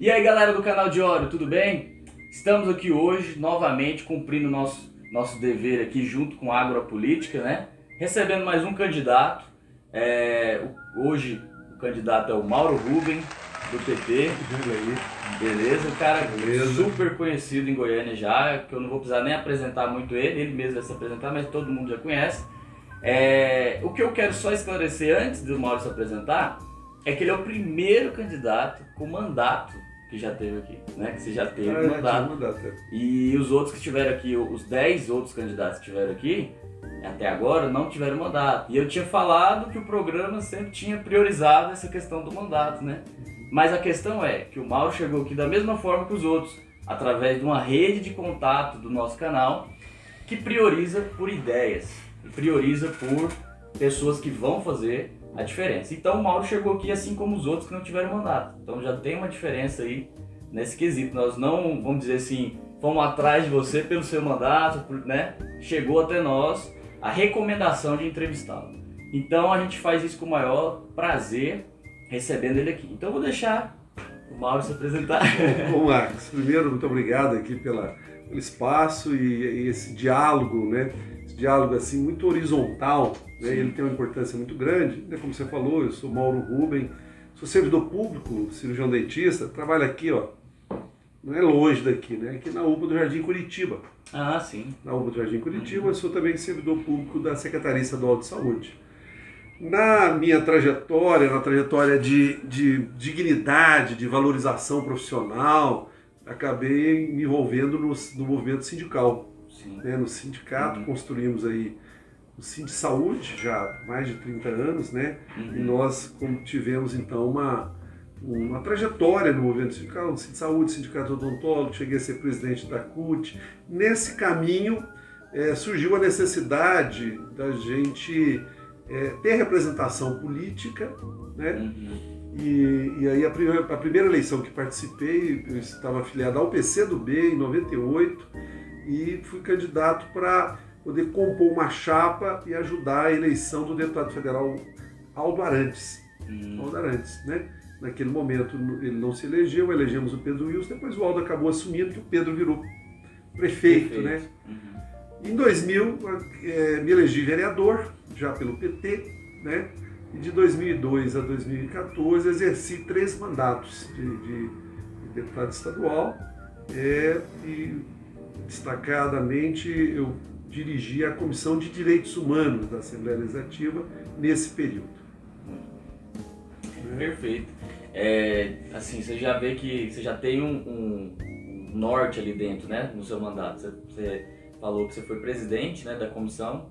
E aí galera do canal de Óleo, tudo bem? Estamos aqui hoje novamente cumprindo nosso dever aqui junto com a Agropolítica, né? Recebendo mais um candidato. Hoje o candidato é o Mauro Rubem, do PT. Beleza? O cara super conhecido em Goiânia já, que eu não vou precisar nem apresentar muito ele mesmo vai se apresentar, mas todo mundo já conhece. O que eu quero só esclarecer antes do Mauro se apresentar é que ele é o primeiro candidato com mandato que já teve aqui, né? Que você já teve mandato. E os outros que estiveram aqui, os 10 outros candidatos que estiveram aqui, até agora, não tiveram mandato. E eu tinha falado que o programa sempre tinha priorizado essa questão do mandato, né? Mas a questão é que o Mauro chegou aqui da mesma forma que os outros, através de uma rede de contato do nosso canal, que prioriza por ideias, e prioriza por pessoas que vão fazer a diferença. Então o Mauro chegou aqui assim como os outros que não tiveram mandato. Então já tem uma diferença aí nesse quesito. Nós não, vamos dizer assim, fomos atrás de você pelo seu mandato, né? Chegou até nós a recomendação de entrevistá-lo. Então a gente faz isso com o maior prazer, recebendo ele aqui. Então eu vou deixar o Mauro se apresentar. Bom, Marcos, primeiro, muito obrigado aqui pelo espaço e esse diálogo, né? Esse diálogo assim muito horizontal, né? Ele tem uma importância muito grande, né? Como você falou, eu sou Mauro Rubem, sou servidor público, cirurgião dentista, trabalho aqui, ó, não é longe daqui, né? Aqui na UPA do Jardim Curitiba. Ah, sim. Na UPA do Jardim Curitiba, eu sou também servidor público da Secretaria Estadual de Saúde. Na minha trajetória, na trajetória de dignidade, de valorização profissional, acabei me envolvendo no movimento sindical. Né? No sindicato, construímos aí o Sindsaúde já há mais de 30 anos, né? E nós tivemos então uma trajetória no movimento sindical, no Sindsaúde, Sindicato Odontólogo, cheguei a ser presidente da CUT. Nesse caminho surgiu a necessidade da gente ter representação política, né? E aí a primeira eleição que participei, eu estava afiliado ao PCdoB em 98 e fui candidato para poder compor uma chapa e ajudar a eleição do deputado federal Aldo Arantes. Aldo Arantes, né? Naquele momento ele não se elegeu, elegemos o Pedro Wilson, depois o Aldo acabou assumindo que o Pedro virou prefeito. Né? Em 2000 me elegi vereador, já pelo PT, né? E de 2002 a 2014 exerci 3 mandatos de deputado estadual e destacadamente eu dirigi a Comissão de Direitos Humanos da Assembleia Legislativa nesse período. Perfeito. Assim, você já vê que você já tem um norte ali dentro, né, no seu mandato. Você falou que você foi presidente, né, da Comissão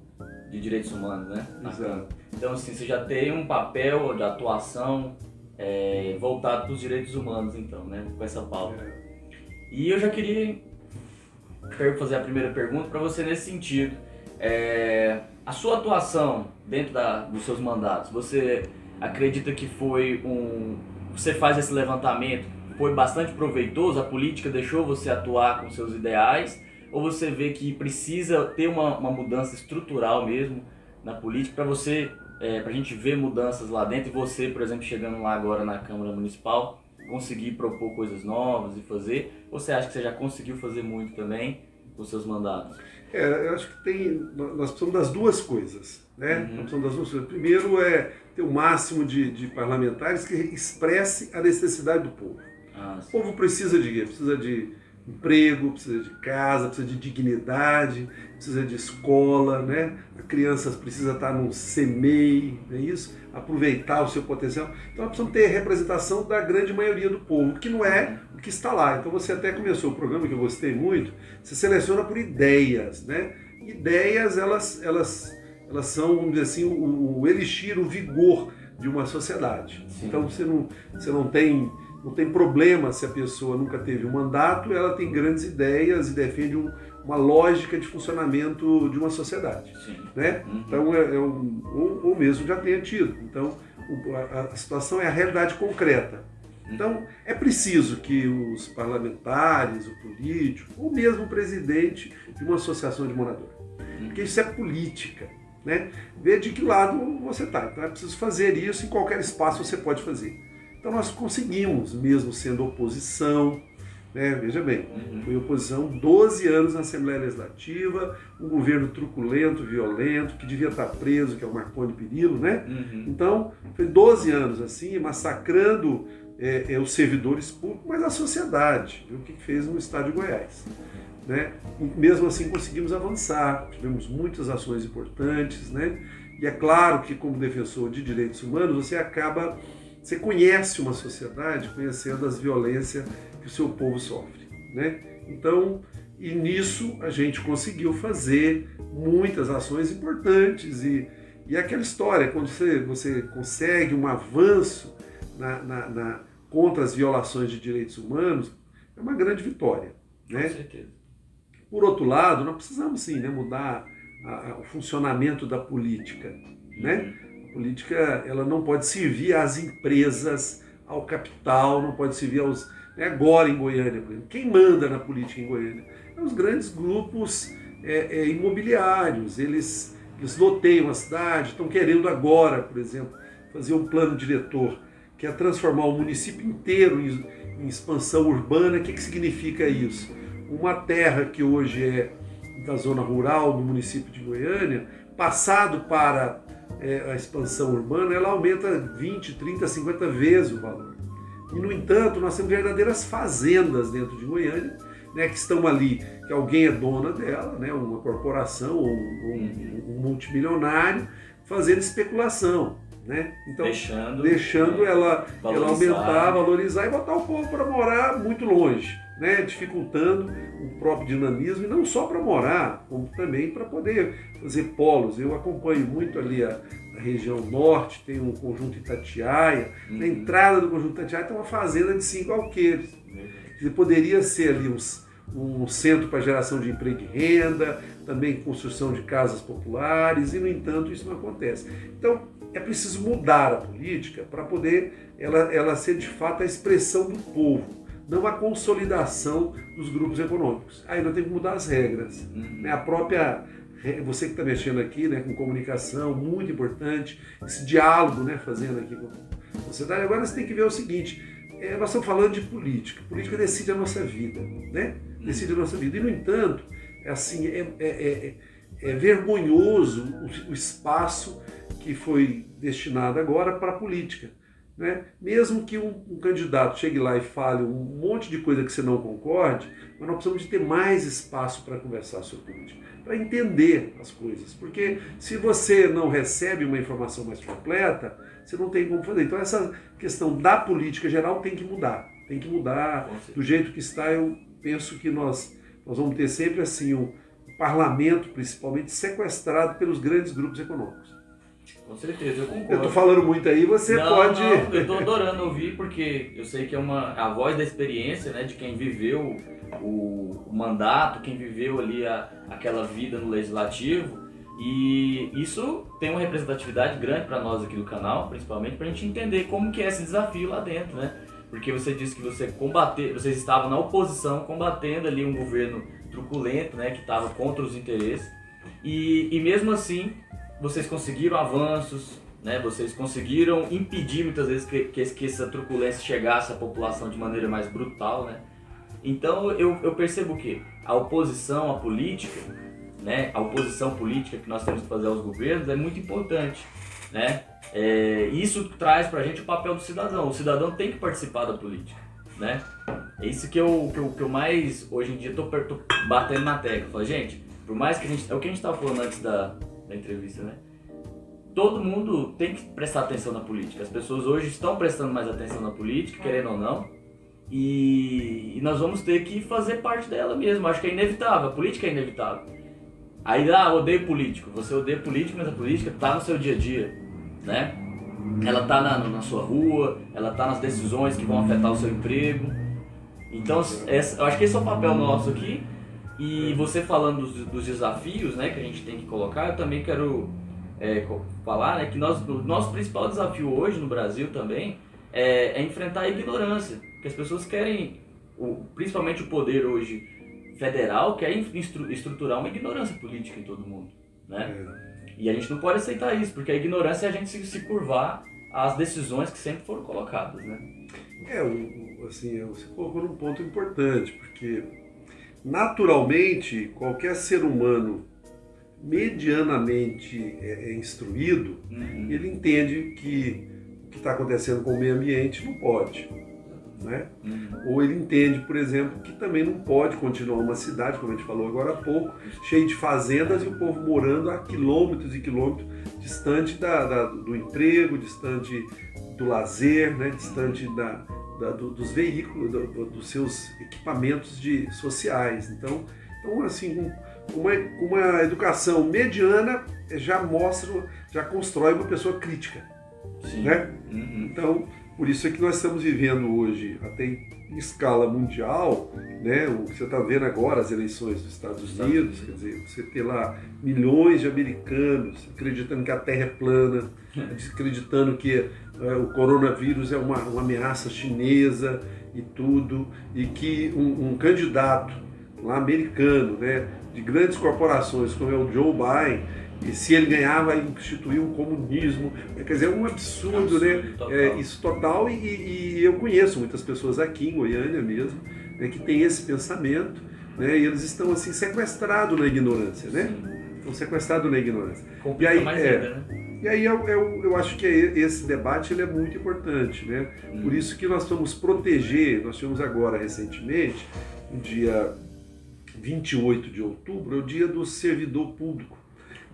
de Direitos Humanos, né? Exato. Então, assim, você já tem um papel de atuação voltado para os direitos humanos, então, né, com essa pauta. E eu já queria fazer a primeira pergunta para você nesse sentido. A sua atuação dentro dos seus mandatos, você acredita que você faz esse levantamento, foi bastante proveitoso, a política deixou você atuar com seus ideais, ou você vê que precisa ter uma mudança estrutural mesmo na política para a gente ver mudanças lá dentro e você, por exemplo, chegando lá agora na Câmara Municipal, conseguir propor coisas novas e fazer? Ou você acha que você já conseguiu fazer muito também com seus mandatos? Eu acho que nós precisamos das duas coisas, né? Nós precisamos das duas coisas. Primeiro ter o máximo de parlamentares que expresse a necessidade do povo. O povo precisa de quê? Precisa de emprego, precisa de casa, precisa de dignidade, precisa de escola, né? A criança precisa estar num CMEI, não é isso? Aproveitar o seu potencial. Então nós precisamos ter representação da grande maioria do povo, que não é o que está lá. Então você até começou o programa, que eu gostei muito, você seleciona por ideias, né? Ideias, elas são, vamos dizer assim, o elixir, o vigor de uma sociedade. Sim. Então você não tem problema se a pessoa nunca teve um mandato, ela tem grandes ideias e defende uma lógica de funcionamento de uma sociedade. Sim. Né? Então, ou mesmo já tenha tido. Então, a situação é a realidade concreta. Então, é preciso que os parlamentares, o político, ou mesmo o presidente de uma associação de moradores, porque isso é política, né? Ver de que lado você está. Então, é preciso fazer isso, em qualquer espaço você pode fazer. Então nós conseguimos, mesmo sendo oposição, né? Veja bem, foi oposição 12 anos na Assembleia Legislativa, um governo truculento, violento, que devia estar preso, que é o Marconi Perillo, né? Então, foi 12 anos assim, massacrando os servidores públicos, mas a sociedade, viu o que fez no estado de Goiás. Né? Mesmo assim conseguimos avançar, tivemos muitas ações importantes, né? E é claro que como defensor de direitos humanos você conhece uma sociedade conhecendo as violências que o seu povo sofre, né? Então, e nisso a gente conseguiu fazer muitas ações importantes e aquela história, quando você consegue um avanço contra as violações de direitos humanos, é uma grande vitória, né? Com certeza. Por outro lado, nós precisamos sim, né, mudar o funcionamento da política, né? A política ela não pode servir às empresas, ao capital, não pode servir aos... Né, agora em Goiânia, quem manda na política em Goiânia? Os grandes grupos imobiliários, eles loteiam a cidade, estão querendo agora, por exemplo, fazer um plano diretor, que é transformar o município inteiro em expansão urbana. O que significa isso? Uma terra que hoje é da zona rural do município de Goiânia, passado para a expansão urbana, ela aumenta 20, 30, 50 vezes o valor. E, no entanto, nós temos verdadeiras fazendas dentro de Goiânia, né, que estão ali, que alguém é dona dela, né, uma corporação ou um multimilionário, fazendo especulação. Né? Então, deixando ela aumentar, valorizar e botar o povo para morar muito longe, né? Dificultando o próprio dinamismo, e não só para morar, como também para poder fazer polos. Eu acompanho muito ali a região norte, tem um conjunto Itatiaia, na entrada do conjunto Itatiaia tem uma fazenda de 5 alqueires, que poderia ser ali um centro para geração de emprego e renda, também construção de casas populares, e no entanto isso não acontece. Então, é preciso mudar a política para poder ela ser de fato a expressão do povo, não a consolidação dos grupos econômicos. Aí nós temos que mudar as regras. Né? A própria, você que está mexendo aqui, né, com comunicação, muito importante, esse diálogo, né, fazendo aqui com a sociedade. Agora você tem que ver o seguinte, nós estamos falando de política. A política decide a nossa vida, né? Decide a nossa vida. E, no entanto, assim, é vergonhoso o espaço que foi destinado agora para a política. Né? Mesmo que um candidato chegue lá e fale um monte de coisa que você não concorde, mas nós precisamos de ter mais espaço para conversar sobre política, para entender as coisas. Porque se você não recebe uma informação mais completa, você não tem como fazer. Então essa questão da política geral tem que mudar. Tem que mudar do jeito que está. Eu penso que nós vamos ter sempre assim o parlamento, principalmente, sequestrado pelos grandes grupos econômicos. Com certeza, eu concordo. Eu tô falando muito aí, você pode... Não, eu tô adorando ouvir, porque eu sei que é a voz da experiência, né, de quem viveu o mandato, quem viveu ali aquela vida no legislativo, e isso tem uma representatividade grande para nós aqui do canal, principalmente para a gente entender como que é esse desafio lá dentro, né? Porque você disse que vocês estavam na oposição, combatendo ali um governo truculento, né, que estava contra os interesses, e mesmo assim vocês conseguiram avanços, né? Vocês conseguiram impedir muitas vezes que essa truculência chegasse à população de maneira mais brutal, né? Então eu percebo que a oposição à política, né? A oposição política que nós temos que fazer aos governos é muito importante, né? Isso traz pra gente o papel do cidadão. O cidadão tem que participar da política, né? É isso que eu mais, hoje em dia, tô batendo na tecla. Falo, gente, por mais que é o que a gente estava falando antes da entrevista, né? Todo mundo tem que prestar atenção na política. As pessoas hoje estão prestando mais atenção na política, querendo ou não, e nós vamos ter que fazer parte dela mesmo. Acho que é inevitável, a política é inevitável. Aí, odeio político. Você odeia político, mas a política está no seu dia a dia, né? Ela está na sua rua, ela está nas decisões que vão afetar o seu emprego. Então, eu acho que esse é o papel nosso aqui. E você falando dos desafios, né, que a gente tem que colocar, eu também quero falar, né, que o nosso principal desafio hoje no Brasil também é enfrentar a ignorância. Que as pessoas querem, principalmente o poder hoje federal, quer estruturar uma ignorância política em todo mundo, né? E a gente não pode aceitar isso, porque a ignorância é a gente se curvar às decisões que sempre foram colocadas, né? Assim, você colocou num ponto importante, porque naturalmente qualquer ser humano medianamente instruído, ele entende que o que está acontecendo com o meio ambiente não pode. Né? Ou ele entende, por exemplo, que também não pode continuar uma cidade, como a gente falou agora há pouco, cheia de fazendas e o povo morando a quilômetros e quilômetros distante do emprego, distante do lazer, né? Distante dos veículos, dos seus equipamentos sociais. Então assim, uma educação mediana já constrói uma pessoa crítica. Sim. Né? Então, por isso é que nós estamos vivendo hoje, até em escala mundial, né? O que você está vendo agora, as eleições dos Estados Unidos, quer dizer, você ter lá milhões de americanos acreditando que a Terra é plana, acreditando que o coronavírus é uma ameaça chinesa e tudo, e que um candidato lá americano, né, de grandes corporações, como é o Joe Biden, e se ele ganhar vai instituir um comunismo, quer dizer, é um absurdo, né? Total. Isso total, e eu conheço muitas pessoas aqui em Goiânia mesmo, né, que tem esse pensamento, né, e eles estão assim sequestrados na ignorância, né? Estão sequestrados na ignorância. Complica e aí, mais ainda, né? E aí eu acho que esse debate ele é muito importante, né? Por isso que nós vamos proteger, nós tivemos agora recentemente, no dia 28 de outubro, é o dia do servidor público.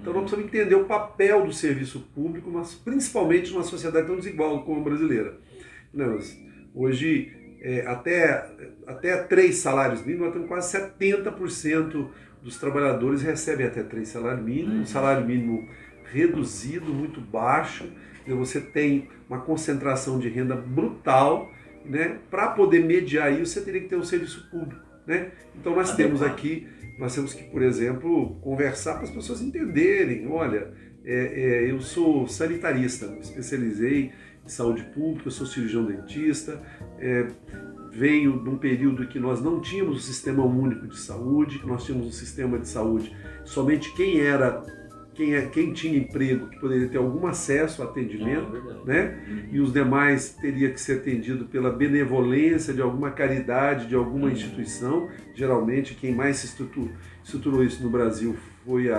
Então nós precisamos entender o papel do serviço público, mas principalmente numa sociedade tão desigual como a brasileira. Hoje, até 3 salários mínimos, nós temos quase 70% dos trabalhadores recebem até 3 salários mínimos, um salário mínimo reduzido, muito baixo. Você tem uma concentração de renda brutal, né? Para poder mediar isso, você teria que ter um serviço público, né? Então nós temos que, por exemplo, conversar para as pessoas entenderem, olha, eu sou sanitarista, me especializei em saúde pública, eu sou cirurgião dentista, venho de um período que nós não tínhamos um sistema único de saúde, que nós tínhamos um sistema de saúde, somente quem tinha emprego que poderia ter algum acesso ao atendimento, né? E os demais teria que ser atendido pela benevolência de alguma caridade, de alguma instituição. Geralmente quem mais estruturou isso no Brasil foi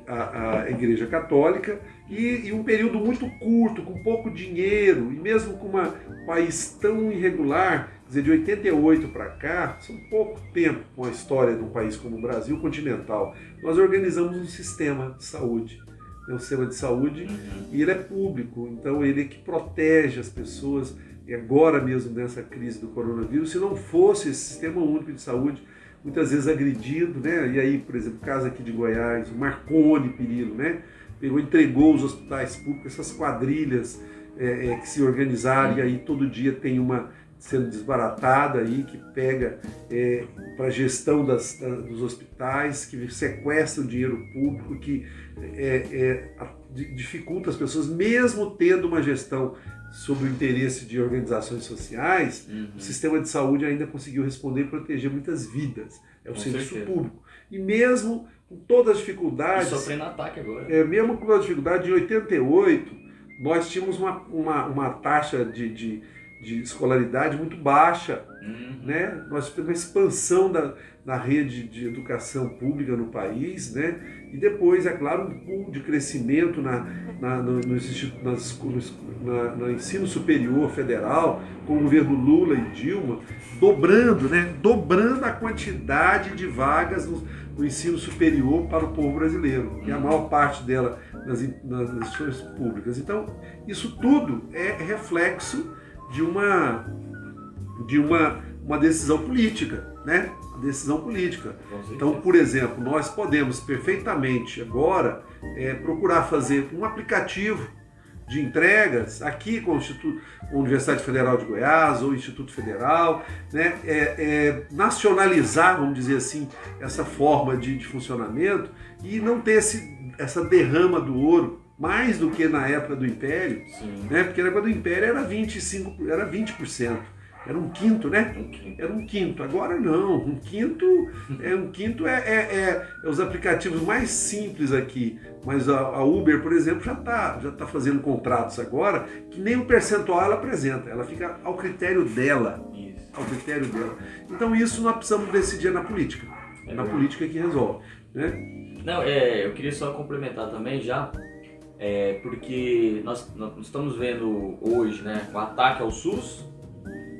a Igreja Católica, e um período muito curto, com pouco dinheiro, e mesmo com um país tão irregular, quer dizer, de 88 para cá, são pouco tempo com a história de um país como o Brasil continental, nós organizamos um sistema de saúde. Um sistema de saúde, e ele é público, então ele é que protege as pessoas, e agora mesmo nessa crise do coronavírus, se não fosse esse sistema único de saúde, muitas vezes agredido, né? E aí, por exemplo, o caso aqui de Goiás, o Marconi Perillo, né? Entregou os hospitais públicos, essas quadrilhas que se organizaram, e aí todo dia tem uma sendo desbaratada aí, que pega para a gestão dos hospitais, que sequestra o dinheiro público, que dificulta as pessoas, mesmo tendo uma gestão sob o interesse de organizações sociais, o sistema de saúde ainda conseguiu responder e proteger muitas vidas. É o serviço público. E mesmo com todas as dificuldades... E sofrendo ataque agora. Mesmo com toda a dificuldade, em 88, nós tínhamos uma taxa de escolaridade muito baixa, né? Nós tivemos uma expansão da rede de educação pública no país, né? E depois, é claro, um boom de crescimento no ensino superior federal, com o governo Lula e Dilma, dobrando a quantidade de vagas no ensino superior para o povo brasileiro, e a maior parte dela nas instituições públicas. Então, isso tudo é reflexo de uma decisão política, né? Uma decisão política. Então, por exemplo, nós podemos perfeitamente agora procurar fazer um aplicativo de entregas aqui com a Universidade Federal de Goiás ou o Instituto Federal, né? Nacionalizar, vamos dizer assim, essa forma de funcionamento, e não ter essa derrama do ouro, mais do que na época do Império, né? Porque na época do Império era 20%. Era um quinto, né? Um quinto. Era um quinto. Agora não. Um quinto é os aplicativos mais simples aqui. Mas a Uber, por exemplo, já tá fazendo contratos agora que nem o percentual ela apresenta. Ela fica ao critério dela. Isso. Ao critério dela. Então isso nós precisamos decidir na política. É na política que resolve, né? Não, eu queria só complementar também já, porque nós estamos vendo hoje, né, o ataque ao SUS,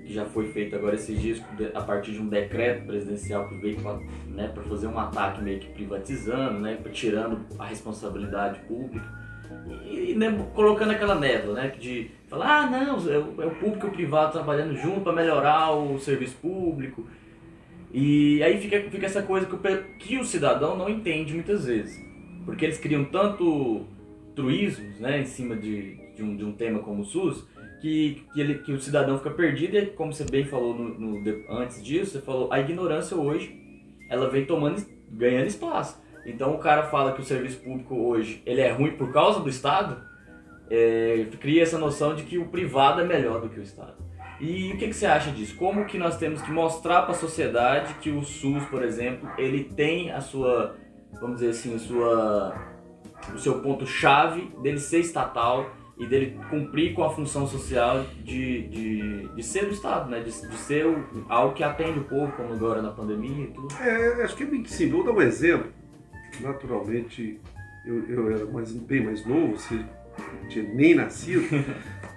que já foi feito agora esses dias a partir de um decreto presidencial que veio para fazer um ataque meio que privatizando, né, tirando a responsabilidade pública e né, colocando aquela névoa, né, de falar, não, é o público e o privado trabalhando junto para melhorar o serviço público. E aí fica essa coisa que o cidadão não entende muitas vezes, porque eles criam tanto truísmos, né, em cima de um tema como o SUS, que o cidadão fica perdido e, como você bem falou antes disso, você falou, a ignorância hoje, ela vem ganhando espaço. Então o cara fala que o serviço público hoje ele é ruim por causa do Estado, cria essa noção de que o privado é melhor do que o Estado. E o que você acha disso? Como que nós temos que mostrar para a sociedade que o SUS, por exemplo, ele tem a sua, vamos dizer assim, o seu ponto-chave dele ser estatal e dele cumprir com a função social de ser do Estado, né? De ser algo que atende o povo, como agora na pandemia e tudo? Acho que é bem simples. Vou dar um exemplo. Naturalmente, eu era bem mais novo, você não tinha nem nascido.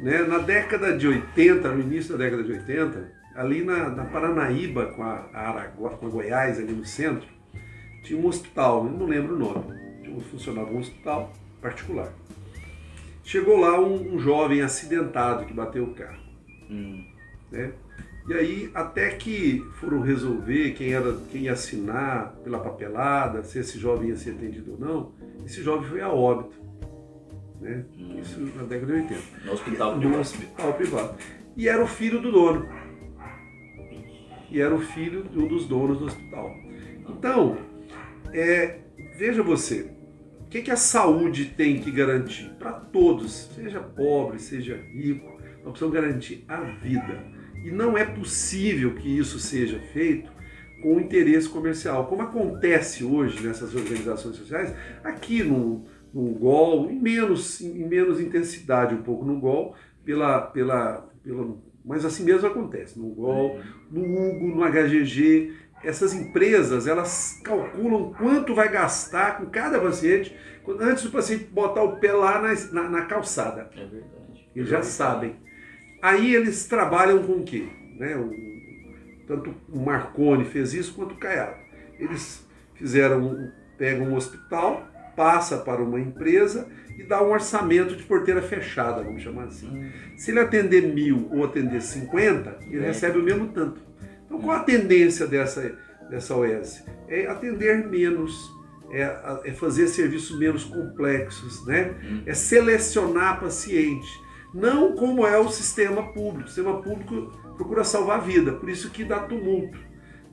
Né? Na década de 80, no início da década de 80, ali na Paranaíba, com a Goiás, ali no centro, tinha um hospital, eu não lembro o nome, funcionava um hospital particular. Chegou lá um jovem acidentado que bateu o carro. Né? E aí, até que foram resolver quem ia assinar pela papelada, se esse jovem ia ser atendido ou não, esse jovem foi a óbito. Né? Isso na década de 80. No hospital privado. E era o filho do dono. E era o filho de um dos donos do hospital. Então, veja você, o que a saúde tem que garantir? Para todos, seja pobre, seja rico, nós precisamos garantir a vida. E não é possível que isso seja feito com interesse comercial, como acontece hoje nessas organizações sociais, aqui no GOL, em menos intensidade um pouco no GOL, mas assim mesmo acontece, no GOL, no Hugo, no HGG, essas empresas, elas calculam quanto vai gastar com cada paciente, antes do paciente botar o pé lá na calçada. É verdade. Eles já sabem. Aí eles trabalham com o quê? Né? Tanto o Marconi fez isso, quanto o Caiado. Eles pegam um hospital, passa para uma empresa e dá um orçamento de porteira fechada, vamos chamar assim. Se ele atender 1.000 ou atender 50, ele recebe o mesmo tanto. Então, qual a tendência dessa OS? É atender menos, é fazer serviços menos complexos, né? É selecionar paciente. Não como é o sistema público. O sistema público procura salvar a vida, por isso que dá tumulto.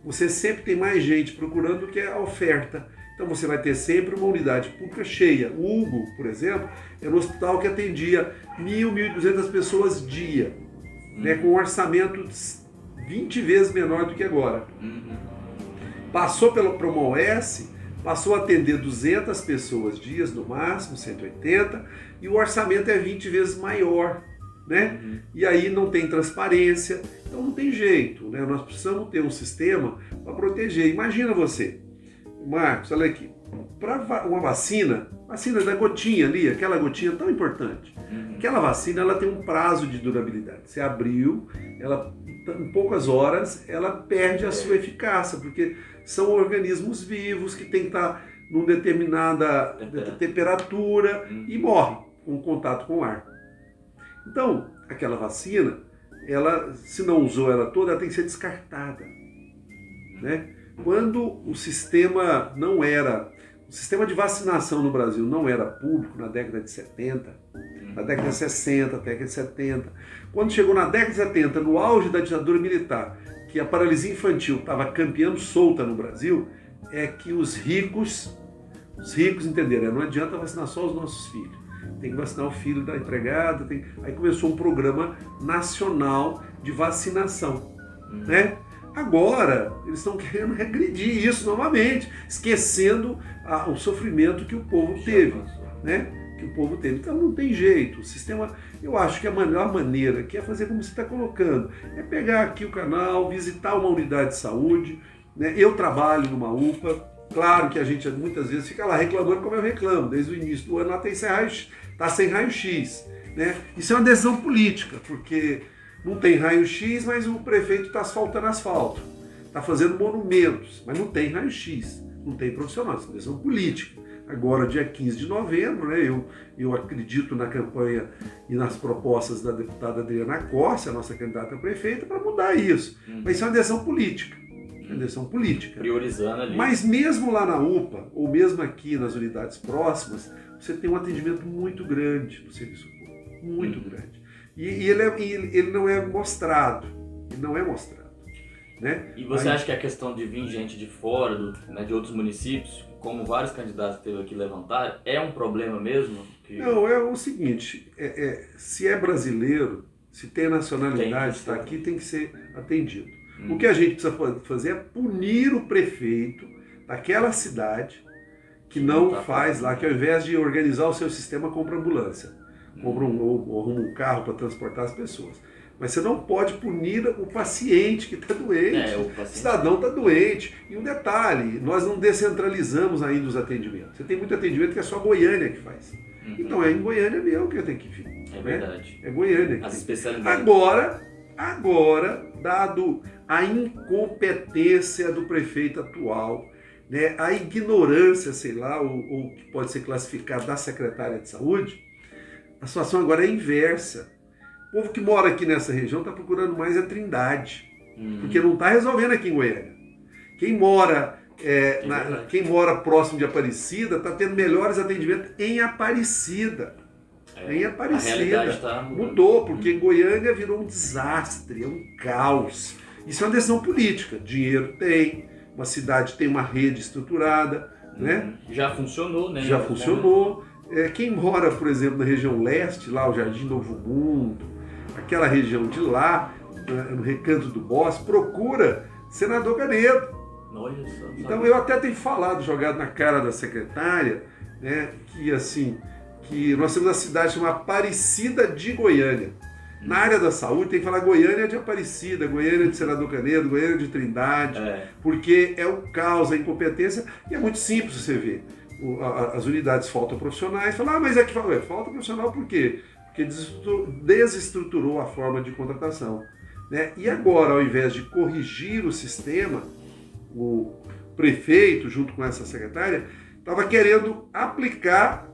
Você sempre tem mais gente procurando do que a oferta. Então você vai ter sempre uma unidade pública cheia. O Hugo, por exemplo, era um hospital que atendia 1.000, 1.200 pessoas dia, né, com um orçamento 20 vezes menor do que agora. Passou para uma OS, passou a atender 200 pessoas dias no máximo, 180, e o orçamento é 20 vezes maior. Né? E aí não tem transparência, então não tem jeito. Né? Nós precisamos ter um sistema para proteger. Imagina você, Marcos, olha aqui, para uma vacina da gotinha ali, aquela gotinha tão importante, aquela vacina ela tem um prazo de durabilidade. Você abriu, ela, em poucas horas ela perde a sua eficácia, porque são organismos vivos que tem que estar numa determinada temperatura e morre com contato com o ar. Então, aquela vacina, ela, se não usou ela toda, ela tem que ser descartada. Né? Quando o sistema de vacinação no Brasil não era público na década de 70, na década de 60, década de 70, quando chegou na década de 70, no auge da ditadura militar, que a paralisia infantil estava campeando solta no Brasil, é que os ricos entenderam, não adianta vacinar só os nossos filhos. tem que vacinar o filho da empregada. Aí começou um programa nacional de vacinação, né? Agora, eles estão querendo regredir isso novamente, esquecendo o sofrimento que o povo teve, né? Que o povo teve. Então não tem jeito. O sistema, eu acho que a melhor maneira, que é fazer como você está colocando, é pegar aqui o canal, visitar uma unidade de saúde, né? Eu trabalho numa UPA, claro que a gente muitas vezes fica lá reclamando como eu reclamo, desde o início do ano lá está sem raio-x, né? Isso é uma decisão política, porque não tem raio-x, mas o prefeito está asfaltando asfalto, está fazendo monumentos, mas não tem raio-x, não tem profissional, isso é uma decisão política. Agora, dia 15 de novembro, né, eu acredito na campanha e nas propostas da deputada Adriana Costa, a nossa candidata a prefeita, para mudar isso. Mas isso é uma decisão política. É uma decisão política. Priorizando ali. Mas mesmo lá na UPA, ou mesmo aqui nas unidades próximas, você tem um atendimento muito grande do serviço público. Muito grande. E ele não é mostrado. Ele não é mostrado. Né? E você acha que a questão de vir gente de fora, né, de outros municípios, como vários candidatos teve aqui levantaram, é um problema mesmo? Não, é o seguinte, se é brasileiro, se tem nacionalidade, está aqui, tem que ser atendido. O que a gente precisa fazer é punir o prefeito daquela cidade que não faz lá, que ao invés de organizar o seu sistema, compra ambulância, compra ou arruma um carro para transportar as pessoas. Mas você não pode punir o paciente que está doente. O cidadão está doente. E um detalhe, nós não descentralizamos ainda os atendimentos. Você tem muito atendimento que é só Goiânia que faz. Então é em Goiânia mesmo que eu tenho que vir. É verdade. É Goiânia. As especialidades. Agora, dado a incompetência do prefeito atual, né, a ignorância, sei lá, ou que pode ser classificada da secretária de saúde, a situação agora é inversa. O povo que mora aqui nessa região está procurando mais a Trindade, porque não está resolvendo aqui em Goiânia. Quem mora próximo de Aparecida está tendo melhores atendimentos em Aparecida. Em Aparecida. A realidade tá mudou, porque em Goiânia virou um desastre, é um caos. Isso é uma decisão política. Dinheiro tem, uma cidade tem uma rede estruturada. Né? Já funcionou, né? Já funcionou. Quem mora, por exemplo, na região leste, lá o Jardim Novo Mundo, aquela região de lá, no Recanto do Bosque, procura Senador Canedo. Então eu até tenho falado, jogado na cara da secretária, né, que nós temos uma cidade chamada Aparecida de Goiânia. Na área da saúde tem que falar Goiânia de Aparecida, Goiânia de Senador Canedo, Goiânia de Trindade, porque é o caos, a incompetência, e é muito simples você ver. As unidades faltam profissionais, falam, mas falta profissional por quê? Porque desestruturou a forma de contratação. Né? E agora, ao invés de corrigir o sistema, o prefeito, junto com essa secretária, estava querendo aplicar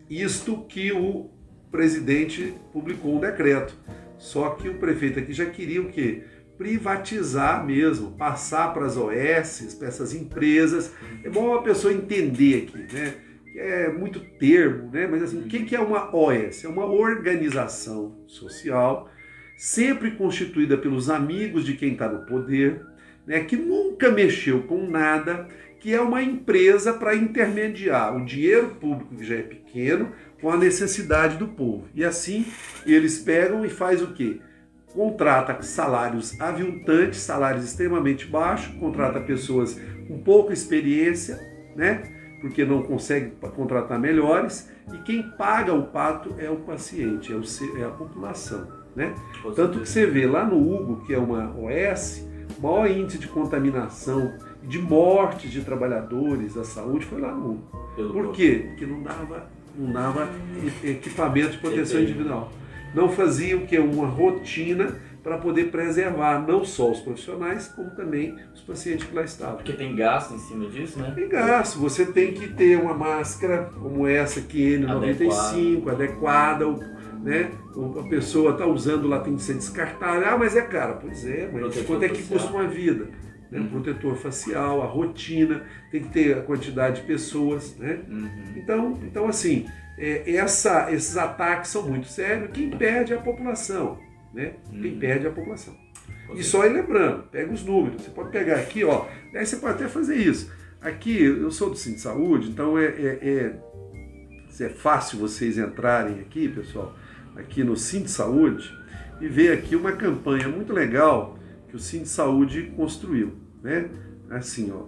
isto que o presidente publicou um decreto. Só que o prefeito aqui já queria o quê? Privatizar mesmo, passar para as OS, para essas empresas. É bom a pessoa entender aqui, né? É muito termo, né? Mas assim, o que é uma OS? É uma organização social, sempre constituída pelos amigos de quem está no poder, né? Que nunca mexeu com nada, que é uma empresa para intermediar o dinheiro público, que já é pequeno, com a necessidade do povo. E assim, eles pegam e faz o quê? Contrata salários aviltantes, salários extremamente baixos, contrata pessoas com pouca experiência, né? Porque não consegue contratar melhores, e quem paga o pato é o paciente, é a população. Né? Tanto que você vê lá no Hugo, que é uma OS, o maior índice de contaminação e de mortes de trabalhadores da saúde foi lá no Hugo. Por quê? Porque não dava equipamento de proteção individual. Não fazia o que? Uma rotina para poder preservar não só os profissionais, como também os pacientes que lá estavam. Porque tem gasto em cima disso, né? Tem gasto. Você tem que ter uma máscara como essa aqui, N95, adequada, né? A pessoa está usando lá, tem que ser descartada. Ah, mas é caro. Pois é, mas quanto é que custa uma vida? Né? O protetor facial, a rotina, tem que ter a quantidade de pessoas, né? Então assim, esses ataques são muito sérios. Quem perde é a população. Né? Quem perde é a população. E só ir lembrando, pega os números. Você pode pegar aqui, ó. Daí você pode até fazer isso. Aqui, eu sou do Centro de Saúde, então é fácil vocês entrarem aqui, pessoal, aqui no Sind Saúde, e ver aqui uma campanha muito legal que o Sind Saúde construiu, né? Assim, ó,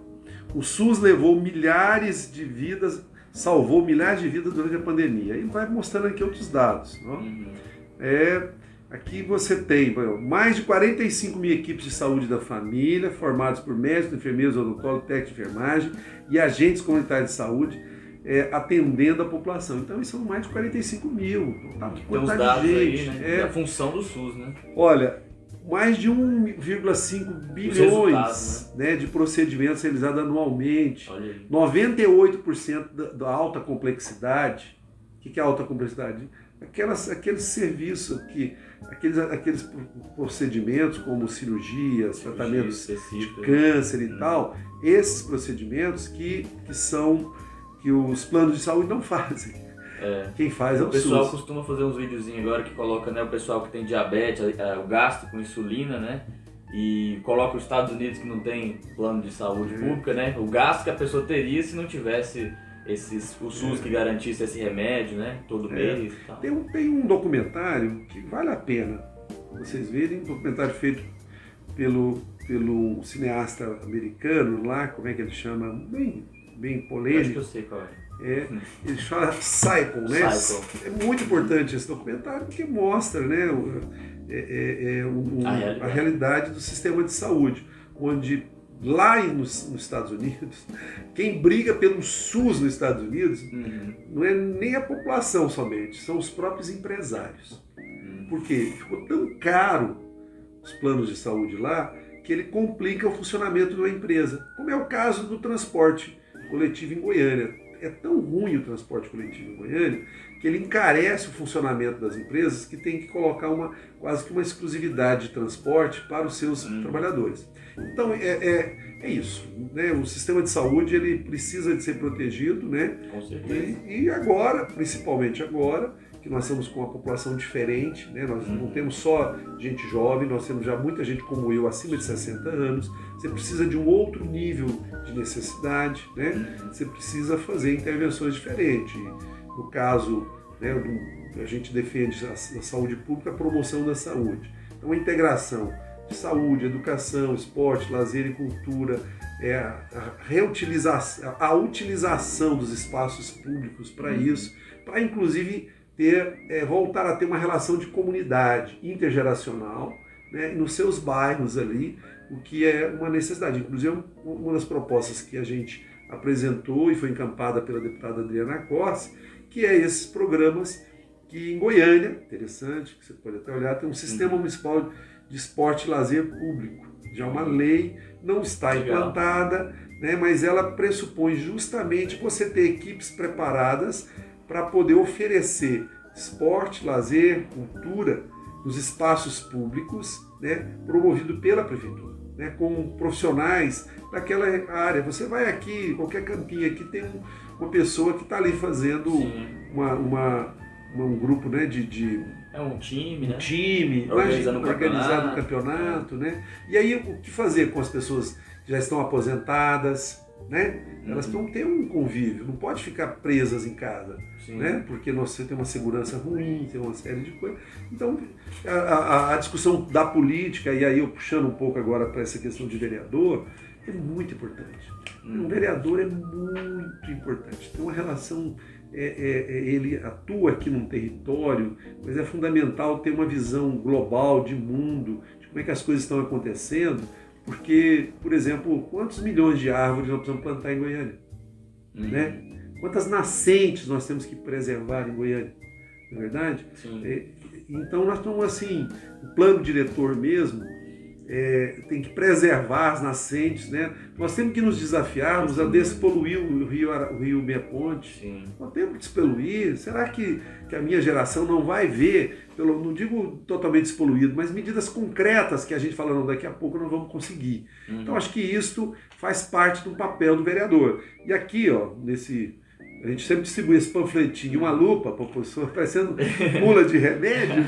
o SUS levou milhares de vidas, salvou milhares de vidas durante a pandemia. E vai mostrando aqui outros dados. Ó. Aqui você tem mais de 45 mil equipes de saúde da família, formados por médicos, enfermeiros, odontólogos, técnicos de enfermagem e agentes comunitários de saúde, atendendo a população. Então, isso são mais de 45 mil. Tá, tem uns dados aí, né? A função do SUS, né? Olha, mais de 1,5 bilhões, né, de procedimentos realizados anualmente. 98% da alta complexidade. O que é alta complexidade? Aqueles serviços, aqueles procedimentos como cirurgias, tratamentos de câncer e tal, esses procedimentos que os planos de saúde não fazem. Quem faz é o SUS. O pessoal costuma fazer uns videozinhos agora que coloca, né, o pessoal que tem diabetes, o gasto com insulina, né? E coloca os Estados Unidos que não tem plano de saúde pública, né? O gasto que a pessoa teria se não tivesse o SUS que garantisse esse remédio, né? Todo mês e tal. Tem um documentário que vale a pena vocês verem, um documentário feito pelo cineasta americano lá, como é que ele chama? Bem polêmico. Acho que eu sei qual é. Ele chama Cycle, né? É muito importante esse documentário porque mostra, né, a realidade do sistema de saúde, onde lá nos Estados Unidos, quem briga pelo SUS nos Estados Unidos não é nem a população somente, são os próprios empresários. Porque ficou tão caro os planos de saúde lá que ele complica o funcionamento de uma empresa, como é o caso do transporte coletivo em Goiânia. É tão ruim o transporte coletivo em Goiânia que ele encarece o funcionamento das empresas que tem que colocar quase que uma exclusividade de transporte para os seus trabalhadores. Então é isso, né? O sistema de saúde ele precisa de ser protegido, né? Com certeza. E agora, principalmente agora, que nós estamos com uma população diferente, né? Nós não temos só gente jovem, nós temos já muita gente como eu, acima de 60 anos. Você precisa de um outro nível de necessidade, né? Você precisa fazer intervenções diferentes. No caso, né, a gente defende a saúde pública, a promoção da saúde. Então, a integração de saúde, educação, esporte, lazer e cultura, a utilização dos espaços públicos para isso, para inclusive voltar a ter uma relação de comunidade intergeracional, né, nos seus bairros ali, o que é uma necessidade. Inclusive, uma das propostas que a gente apresentou e foi encampada pela deputada Adriana Corsi, que é esses programas que em Goiânia, interessante, que você pode até olhar, tem um sistema municipal de esporte e lazer público. Já uma lei, não está implantada, né, mas ela pressupõe justamente você ter equipes preparadas para poder oferecer esporte, lazer, cultura nos espaços públicos, né, promovido pela prefeitura, né, com profissionais daquela área. Você vai aqui, qualquer campinho aqui, tem uma pessoa que está ali fazendo um grupo, né, um time, né? Um time, organizando o campeonato, né? E aí, o que fazer com as pessoas que já estão aposentadas, né? Elas vão ter um convívio, não pode ficar presas em casa, né? Porque você tem uma segurança ruim, tem uma série de coisas. Então, a discussão da política, e aí eu puxando um pouco agora para essa questão de vereador, é muito importante. Um vereador é muito importante. Tem uma relação, ele atua aqui num território, mas é fundamental ter uma visão global de mundo, de como é que as coisas estão acontecendo, porque, por exemplo, quantos milhões de árvores nós precisamos plantar em Goiânia? Né? Quantas nascentes nós temos que preservar em Goiânia? Não é verdade? Então nós estamos assim, o plano diretor mesmo, tem que preservar as nascentes, né? Nós temos que nos desafiarmos a despoluir o rio Meia Ponte. Nós temos que despoluir. Será que a minha geração não vai ver, não digo totalmente despoluído, mas medidas concretas que a gente fala, não, daqui a pouco não vamos conseguir. Então acho que isso faz parte do papel do vereador. E aqui, ó, a gente sempre distribui esse panfletinho, uma lupa para a pessoa, parecendo mula de remédio,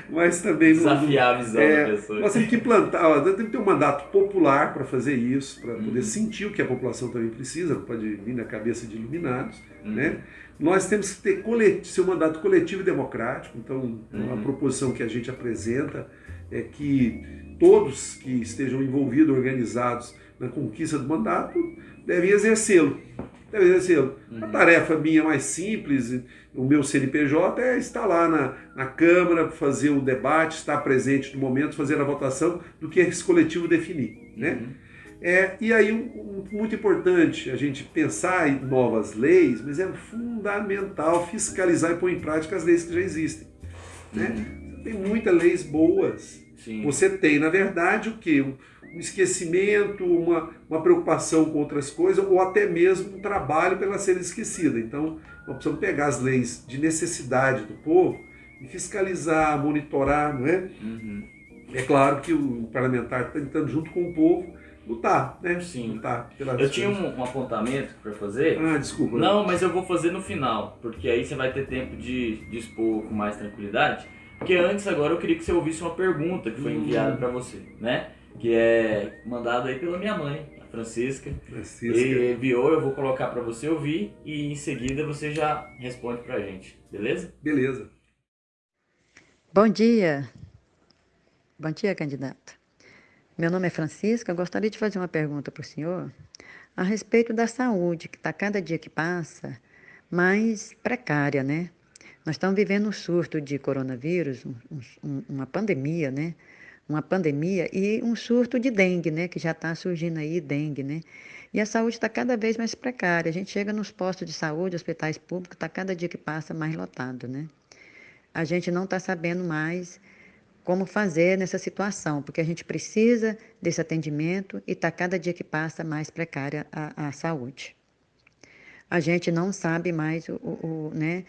mas também... Desafiar a visão da pessoa. Nós temos que implantar, temos que ter um mandato popular para fazer isso, para poder sentir o que a população também precisa, não pode vir na cabeça de iluminados, né? Nós temos que ter seu mandato coletivo e democrático. Então, a proposição que a gente apresenta é que todos que estejam envolvidos, organizados na conquista do mandato, devem exercê-lo. A tarefa minha mais simples, o meu CNPJ, é estar lá na Câmara, fazer o debate, estar presente no momento, fazer a votação do que esse coletivo definir, né? E aí, muito importante a gente pensar em novas leis, mas é fundamental fiscalizar e pôr em prática as leis que já existem, né? Tem muitas leis boas. Sim. Você tem, na verdade, o quê? Um esquecimento, uma preocupação com outras coisas, ou até mesmo um trabalho para ela ser esquecida. Então, nós precisamos pegar as leis de necessidade do povo e fiscalizar, monitorar, não é? É claro que o parlamentar está tentando, junto com o povo, lutar, né? Sim. Lutar eu tinha um apontamento para fazer. Desculpa. Não, mas eu vou fazer no final, porque aí você vai ter tempo de expor com mais tranquilidade. Porque antes, agora, eu queria que você ouvisse uma pergunta que foi enviada para você, né? Que é mandada aí pela minha mãe, a Francisca. E enviou, eu vou colocar para você ouvir e em seguida você já responde pra gente, beleza? Beleza. Bom dia. Bom dia, candidato. Meu nome é Francisca, eu gostaria de fazer uma pergunta para o senhor a respeito da saúde, que está cada dia que passa mais precária, né? Nós estamos vivendo um surto de coronavírus, uma pandemia, né? Uma pandemia e um surto de dengue, né? Que já está surgindo aí, dengue, né? E a saúde está cada vez mais precária. A gente chega nos postos de saúde, hospitais públicos, está cada dia que passa mais lotado, né? A gente não está sabendo mais como fazer nessa situação, porque a gente precisa desse atendimento e está cada dia que passa mais precária a saúde. A gente não sabe mais né,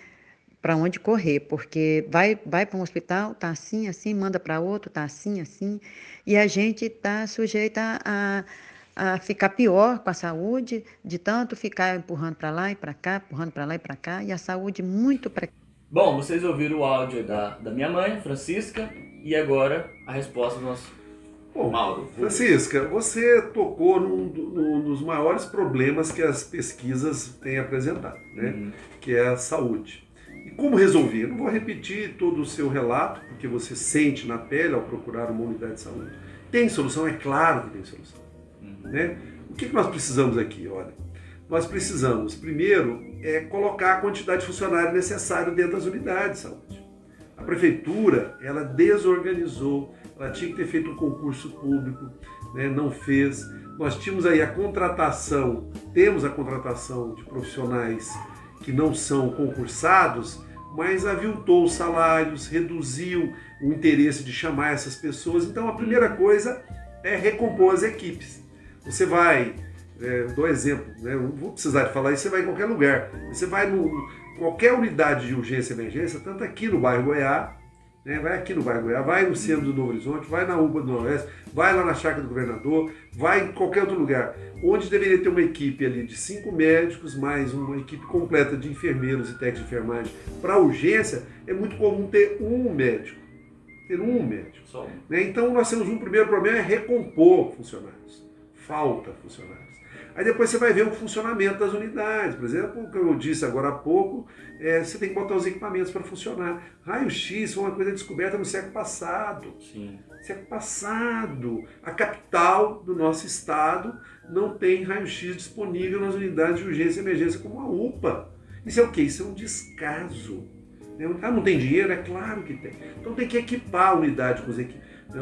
para onde correr, porque vai para um hospital, está assim, assim, manda para outro, está assim, assim, e a gente está sujeita a ficar pior com a saúde, de tanto ficar empurrando para lá e para cá, empurrando para lá e para cá, e a saúde muito precária. Bom, vocês ouviram o áudio da minha mãe, Francisca, e agora a resposta do nosso Mauro. Francisca, você tocou num dos maiores problemas que as pesquisas têm apresentado, né? Que é a saúde. E como resolver? Eu não vou repetir todo o seu relato, porque você sente na pele ao procurar uma unidade de saúde. Tem solução? É claro que tem solução. Né? O que nós precisamos aqui? Olha, nós precisamos, primeiro, colocar a quantidade de funcionários necessária dentro das unidades de saúde. A prefeitura, ela desorganizou, ela tinha que ter feito um concurso público, né? Não fez. Nós tínhamos aí temos a contratação de profissionais que não são concursados, mas aviltou os salários, reduziu o interesse de chamar essas pessoas. Então, a primeira coisa é recompor as equipes. Você vai, dou exemplo, né? Não vou precisar de falar isso, você vai em qualquer lugar. Você vai qualquer unidade de urgência e emergência, tanto aqui no bairro Goiás, né? Vai aqui no bairro Goiás, vai no centro do Novo Horizonte, vai na UPA do Noroeste, vai lá na Chácara do Governador, vai em qualquer outro lugar, onde deveria ter uma equipe ali de 5 médicos, mais uma equipe completa de enfermeiros e técnicos de enfermagem. Para urgência, é muito comum ter um médico. Só um. Né? Então, nós temos um primeiro problema, é recompor funcionários. Falta funcionários. Aí depois você vai ver o funcionamento das unidades. Por exemplo, o que eu disse agora há pouco, você tem que botar os equipamentos para funcionar. Raio-X foi uma coisa descoberta no século passado. Sim. Século passado. A capital do nosso estado não tem raio-X disponível nas unidades de urgência e emergência como a UPA. Isso é o quê? Isso é um descaso. Não tem dinheiro? É claro que tem. Então tem que equipar a unidade com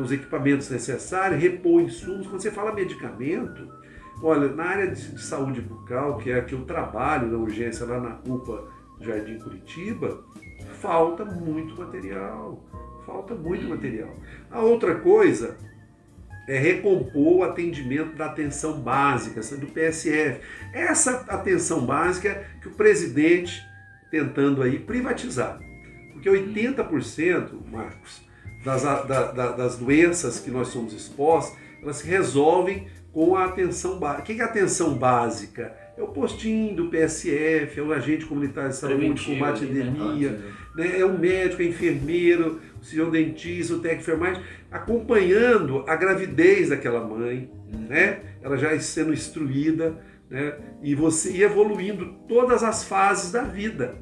os equipamentos necessários, repor insumos. Quando você fala medicamento, olha, na área de saúde bucal, que é a que eu trabalho na urgência lá na UPA Jardim Curitiba, falta muito material. A outra coisa é recompor o atendimento da atenção básica, do PSF. Essa atenção básica que o presidente tentando aí privatizar. Porque 80%, Marcos, das doenças que nós somos expostos, elas se resolvem com a atenção básica. O que é a atenção básica? É o postinho do PSF, é o agente comunitário de saúde, combate à epidemia, né? É o médico, é o enfermeiro, o cirurgião dentista, o técnico de enfermagem, acompanhando a gravidez daquela mãe, né? Ela já sendo instruída, né? E você ir evoluindo todas as fases da vida,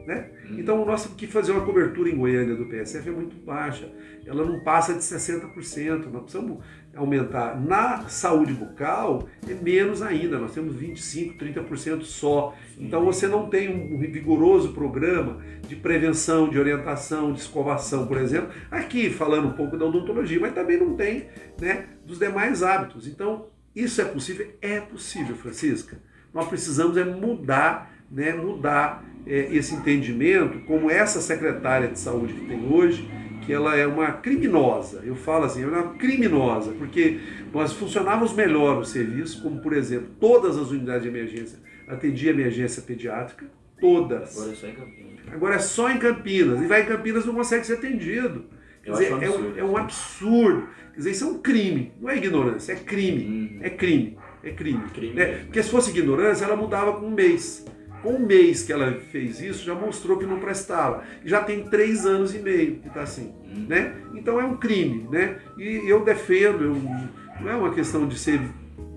né? Então, nós temos que fazer uma cobertura em Goiânia do PSF é muito baixa, ela não passa de 60%, nós precisamos aumentar. Na saúde bucal é menos ainda, nós temos 25%, 30% só. Então você não tem um vigoroso programa de prevenção, de orientação, de escovação, por exemplo, aqui falando um pouco da odontologia, mas também não tem, né, dos demais hábitos. Então, isso é possível? É possível, Francisca. Nós precisamos mudar, né, esse entendimento, como essa secretária de saúde que tem hoje, que ela é uma criminosa. Eu falo assim, ela é uma criminosa, porque nós funcionávamos melhor o serviço, como por exemplo, todas as unidades de emergência atendiam emergência pediátrica, todas. Agora é só em Campinas. Agora é só em Campinas, e vai em Campinas não consegue ser atendido. Quer dizer, é um absurdo. Quer dizer, isso é um crime, não é ignorância, é crime. É crime. É crime. Né? Porque se fosse ignorância, ela mudava com um mês. Com um mês que ela fez isso, já mostrou que não prestava. Já tem 3 anos e meio que está assim. Né? Então é um crime. Né? E eu defendo, não é uma questão de ser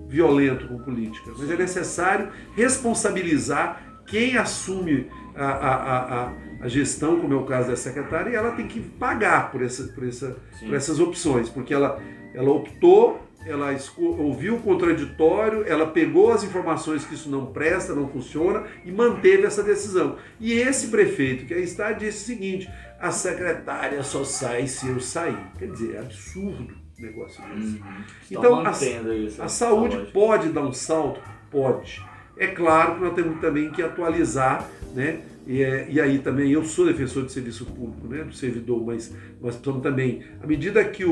violento com política, mas é necessário responsabilizar quem assume a gestão, como é o caso da secretária, e ela tem que pagar por essas opções, porque ela optou, ela ouviu o contraditório, ela pegou as informações que isso não presta, não funciona e manteve essa decisão. E esse prefeito que aí está disse o seguinte: a secretária só sai se eu sair. Quer dizer, é absurdo o negócio desse. Então, a saúde pode dar um salto? Pode. É claro que nós temos também que atualizar, né? E aí também, eu sou defensor do serviço público, né, do servidor, mas nós precisamos também, à medida que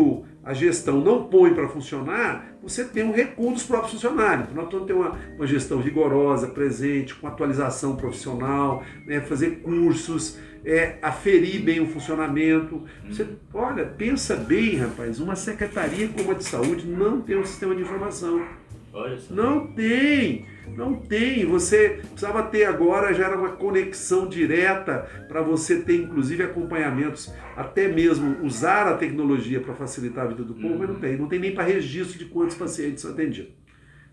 a gestão não põe para funcionar, você tem um recuo dos próprios funcionários. Nós precisamos ter uma gestão vigorosa, presente, com atualização profissional, né, fazer cursos, aferir bem o funcionamento. Você, olha, pensa bem, rapaz, uma secretaria como a de saúde não tem um sistema de informação. Olha só. Não tem. Você precisava ter agora, já era uma conexão direta para você ter inclusive acompanhamentos, até mesmo usar a tecnologia para facilitar a vida do povo, mas não tem nem para registro de quantos pacientes são atendidos.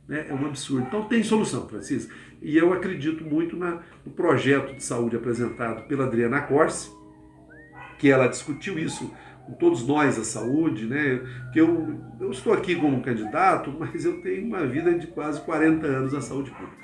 Né? É um absurdo. Então tem solução, Francisco. E eu acredito muito no projeto de saúde apresentado pela Adriana Corsi, que ela discutiu isso com todos nós, a saúde, né? Que eu estou aqui como candidato, mas eu tenho uma vida de quase 40 anos na saúde pública.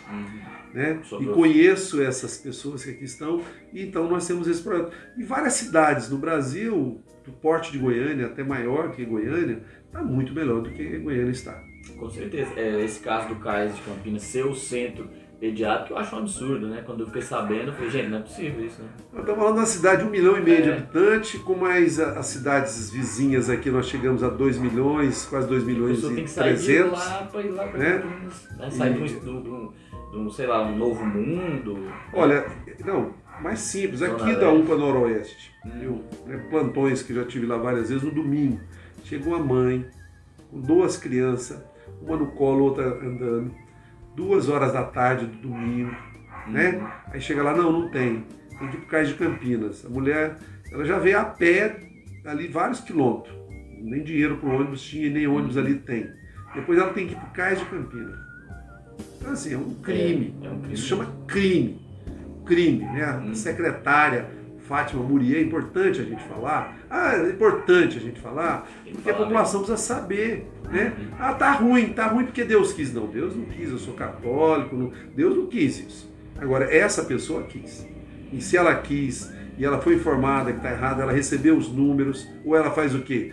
Né? E conheço essas pessoas que aqui estão, e então nós temos esse projeto. Em várias cidades no Brasil, do porte de Goiânia até maior que Goiânia, está muito melhor do que Goiânia está. Com certeza. Esse caso do CAIS de Campinas ser o centro pediátrico, eu acho um absurdo, né? Quando eu fiquei sabendo, eu falei, gente, não é possível isso, né? Nós estamos falando de uma cidade de 1,5 milhão de habitantes, com mais as cidades vizinhas aqui, nós chegamos a 2 milhões, quase 2 milhões e 300. Tem que sair de lá para ir lá para Campinas, né? Sair sei lá, um novo mundo. Olha, não, mais simples, aqui da UPA Noroeste, plantões que já tive lá várias vezes, no domingo, chegou uma mãe com 2 crianças, uma no colo, outra andando, 2 horas da tarde do domingo, né? Aí chega lá, não tem que ir para o Cais de Campinas. A mulher, ela já veio a pé ali vários quilômetros, nem dinheiro para o ônibus tinha, nem ônibus ali tem. Depois ela tem que ir para o Cais de Campinas. Então assim, é um crime. Isso chama crime, né? A secretária Fátima Murier, é importante a gente falar. É importante a gente falar, porque a população precisa saber, né? Tá ruim porque Deus quis. Não, Deus não quis, eu sou católico, Deus não quis isso. Agora, essa pessoa quis. E se ela quis, e ela foi informada que está errada, ela recebeu os números, ou ela faz o quê?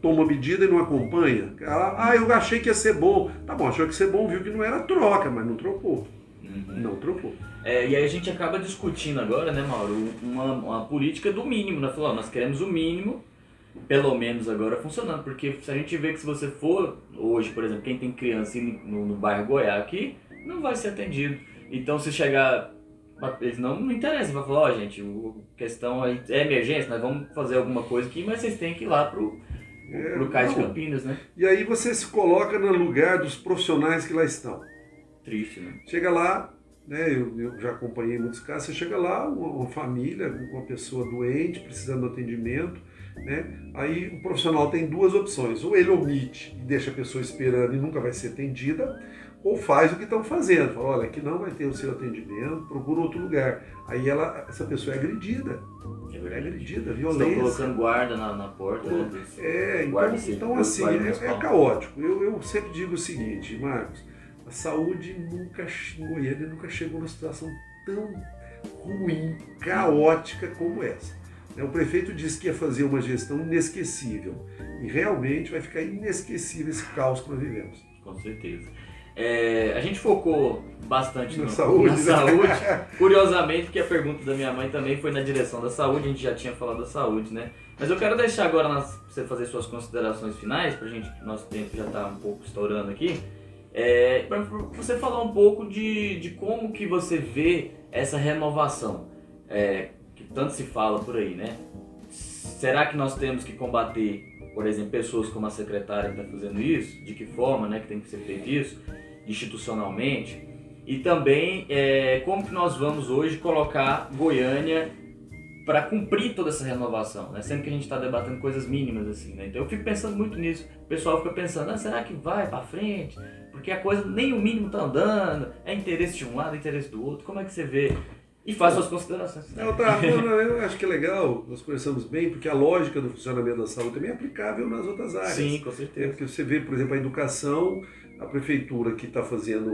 Toma medida e não acompanha? Ela, eu achei que ia ser bom. Tá bom, achou que ia ser bom, viu que não era, troca, mas não trocou. Não trocou. E aí a gente acaba discutindo agora, né, Mauro, uma política do mínimo, né? Falou, nós queremos o mínimo, pelo menos agora funcionando, porque se a gente vê que se você for hoje, por exemplo, quem tem criança no bairro Goiás aqui, não vai ser atendido. Então se chegar, eles não interessam, vai falar, gente, a questão é emergência, nós vamos fazer alguma coisa aqui, mas vocês têm que ir lá pro Cais de Campinas, né? E aí você se coloca no lugar dos profissionais que lá estão. Triste, né? Chega lá, né, eu já acompanhei muitos casos, você chega lá, uma família, uma pessoa doente, precisando de atendimento, né, aí o profissional tem 2 opções, ou ele omite e deixa a pessoa esperando e nunca vai ser atendida, ou faz o que estão fazendo. Fala, olha, aqui não vai ter o seu atendimento, procura outro lugar. Aí essa pessoa é agredida. É agredida, violência. Estão colocando guarda na porta. Então assim, é caótico. Eu sempre digo o seguinte, Marcos, a saúde em Goiânia nunca chegou numa situação tão ruim, caótica como essa. O prefeito disse que ia fazer uma gestão inesquecível. E realmente vai ficar inesquecível esse caos que nós vivemos. Com certeza. A gente focou bastante na saúde. Curiosamente, porque a pergunta da minha mãe também foi na direção da saúde, a gente já tinha falado da saúde, né? Mas eu quero deixar agora para você fazer suas considerações finais, pra gente, nosso tempo já está um pouco estourando aqui, para você falar um pouco de como que você vê essa renovação, que tanto se fala por aí, né? Será que nós temos que combater, por exemplo, pessoas como a secretária que está fazendo isso? De que forma, né, que tem que ser feito isso institucionalmente? E também como que nós vamos hoje colocar Goiânia para cumprir toda essa renovação, né? Sempre que a gente está debatendo coisas mínimas assim, né? Então eu fico pensando muito nisso. O pessoal fica pensando, será que vai para frente? Porque a coisa, nem o mínimo está andando, é interesse de um lado, é interesse do outro. Como é que você vê? E faz suas considerações. Eu acho que é legal, nós conversamos bem, porque a lógica do funcionamento da saúde também é aplicável nas outras áreas. Sim, com certeza. Porque você vê, por exemplo, a educação, a prefeitura que está fazendo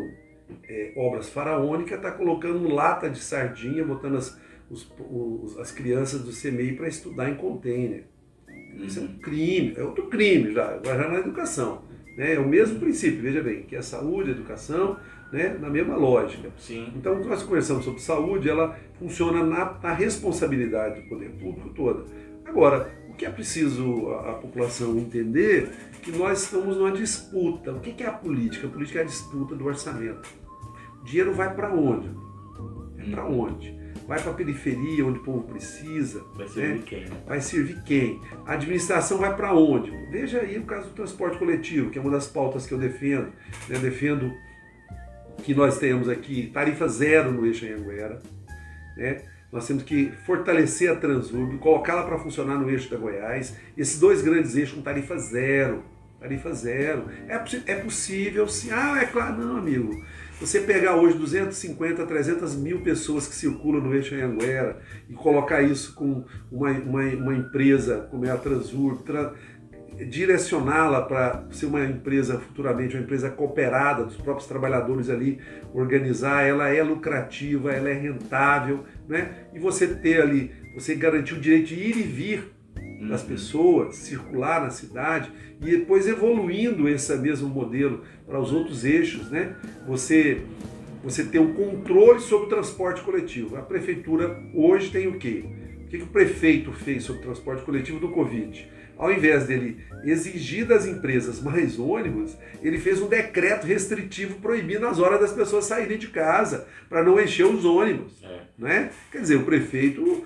obras faraônicas está colocando lata de sardinha, botando as crianças do CMEI para estudar em container. Isso é um crime, é outro crime agora já na educação. Né? É o mesmo princípio, veja bem, que a saúde, a educação, né, na mesma lógica. Sim. Então, nós conversamos sobre saúde, ela funciona na responsabilidade do poder público toda. Agora, o que é preciso a população entender é que nós estamos numa disputa. O que é a política? A política é a disputa do orçamento. O dinheiro vai para onde? Para onde? Vai para a periferia, onde o povo precisa. Vai servir quem? Né? Vai servir quem? A administração vai para onde? Veja aí o caso do transporte coletivo, que é uma das pautas que eu defendo. Eu defendo que nós tenhamos aqui tarifa zero no eixo Anhanguera, né? Nós temos que fortalecer a Transurb, colocá-la para funcionar no eixo da Goiás, esses dois grandes eixos com tarifa zero. Tarifa zero. É possível sim. É claro, não, amigo. Você pegar hoje 250, 300 mil pessoas que circulam no eixo Anhanguera e colocar isso com uma empresa como é a Transurb, direcioná-la para ser uma empresa futuramente, uma empresa cooperada dos próprios trabalhadores ali, organizar, ela é lucrativa, ela é rentável, né? E você ter ali, você garantir o direito de ir e vir das pessoas, circular na cidade e depois evoluindo esse mesmo modelo para os outros eixos, né? Você ter um controle sobre o transporte coletivo. A prefeitura hoje tem o quê? O que o prefeito fez sobre o transporte coletivo do Covid? Ao invés dele exigir das empresas mais ônibus, ele fez um decreto restritivo proibindo as horas das pessoas saírem de casa para não encher os ônibus. Né? Quer dizer, o prefeito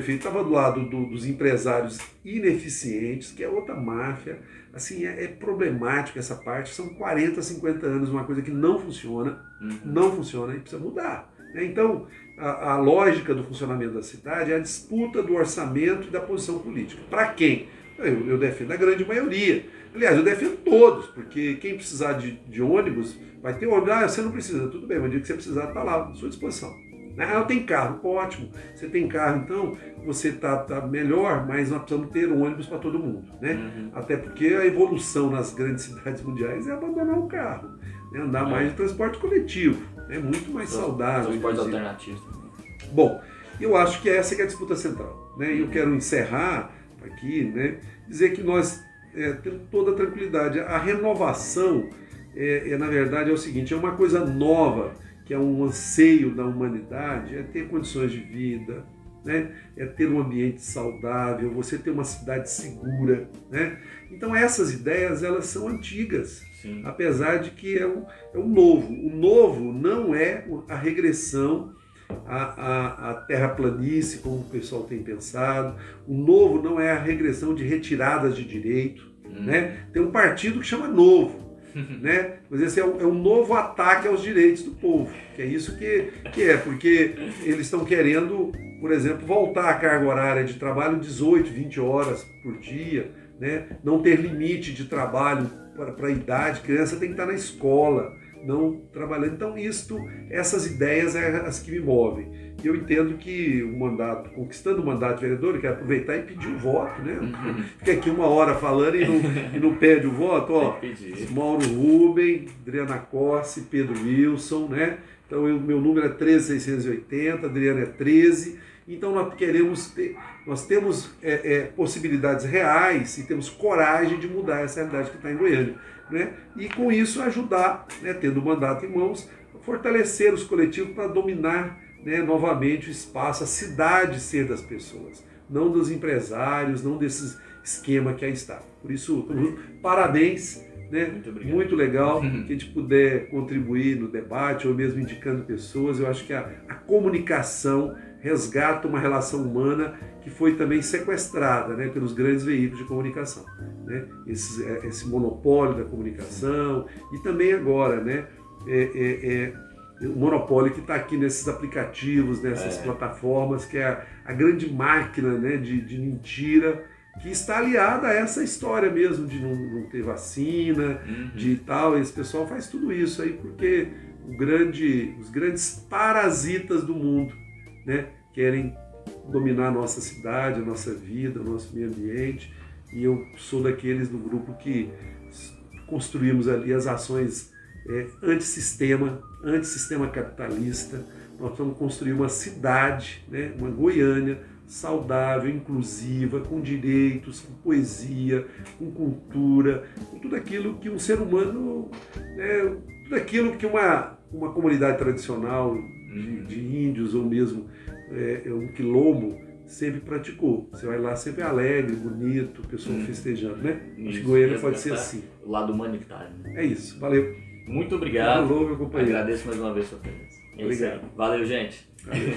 estava do lado dos empresários ineficientes, que é outra máfia. Assim, é problemático essa parte. São 40, 50 anos, uma coisa que não funciona, não funciona e precisa mudar. Então, a lógica do funcionamento da cidade é a disputa do orçamento e da posição política. Para quem? Eu defendo a grande maioria. Aliás, eu defendo todos, porque quem precisar de ônibus, vai ter ônibus. Você não precisa, tudo bem, mas o dia que você precisar, está lá, à sua disposição. Eu tenho carro, ótimo. Você tem carro, então você está melhor, mas nós precisamos ter um ônibus para todo mundo. Né? Até porque a evolução nas grandes cidades mundiais é abandonar o carro, né? Andar mais de transporte coletivo. É muito mais saudável. Transportes alternativos. Bom, eu acho que essa que é a disputa central. Né? E eu quero encerrar aqui, né, dizer que nós temos toda a tranquilidade. A renovação, na verdade, é o seguinte, é uma coisa nova, que é um anseio da humanidade, é ter condições de vida, né, é ter um ambiente saudável, você ter uma cidade segura. Né? Então essas ideias, elas são antigas, sim, apesar de que é um novo. O novo não é a regressão a terraplanice, como o pessoal tem pensado. O novo não é a regressão de retiradas de direito. Né? Tem um partido que chama Novo. Né? Mas esse é um novo ataque aos direitos do povo. Que é isso que é, porque eles estão querendo, por exemplo, voltar à carga horária de trabalho 18, 20 horas por dia. Né? Não ter limite de trabalho para a idade. A criança tem que estar na escola. não trabalhando. Então, essas ideias é as que me movem. E eu entendo que o mandato, conquistando o mandato de vereador, eu quero aproveitar e pedir o voto, né? Fica aqui uma hora falando e não pede o voto, ó. Mauro Rubem, Adriana Corsi, Pedro Wilson, né? Então, meu número é 13680, Adriana é 13. Então, nós temos possibilidades reais e temos coragem de mudar essa realidade que está em Goiânia, né? E com isso ajudar, né, tendo o mandato em mãos, a fortalecer os coletivos para dominar, né, novamente o espaço, a cidade ser das pessoas, não dos empresários, não desse esquema que aí está. Por isso, parabéns, né? Muito legal que a gente puder contribuir no debate ou mesmo indicando pessoas. Eu acho que a comunicação resgata uma relação humana que foi também sequestrada, né, pelos grandes veículos de comunicação, né? Esse monopólio da comunicação e também agora, né, o monopólio que está aqui nesses aplicativos, nessas plataformas, que é a grande máquina, né, de mentira, que está aliada a essa história mesmo de não ter vacina, de tal. Esse pessoal faz tudo isso aí porque os grandes parasitas do mundo, né, querem dominar a nossa cidade, a nossa vida, o nosso meio ambiente. E eu sou daqueles do grupo que construímos ali as ações antissistema capitalista. Nós vamos construir uma cidade, né, uma Goiânia saudável, inclusiva, com direitos, com poesia, com cultura, com tudo aquilo que um ser humano, né, tudo aquilo que uma comunidade tradicional de índios ou mesmo um quilombo sempre praticou. Você vai lá sempre alegre, bonito, pessoa festejando, né? Acho que Goiânia pode ser assim. O lado humanitário. É isso, valeu. Muito obrigado. Falou, meu companheiro. Agradeço mais uma vez a sua presença. Obrigado. Valeu, gente. Valeu.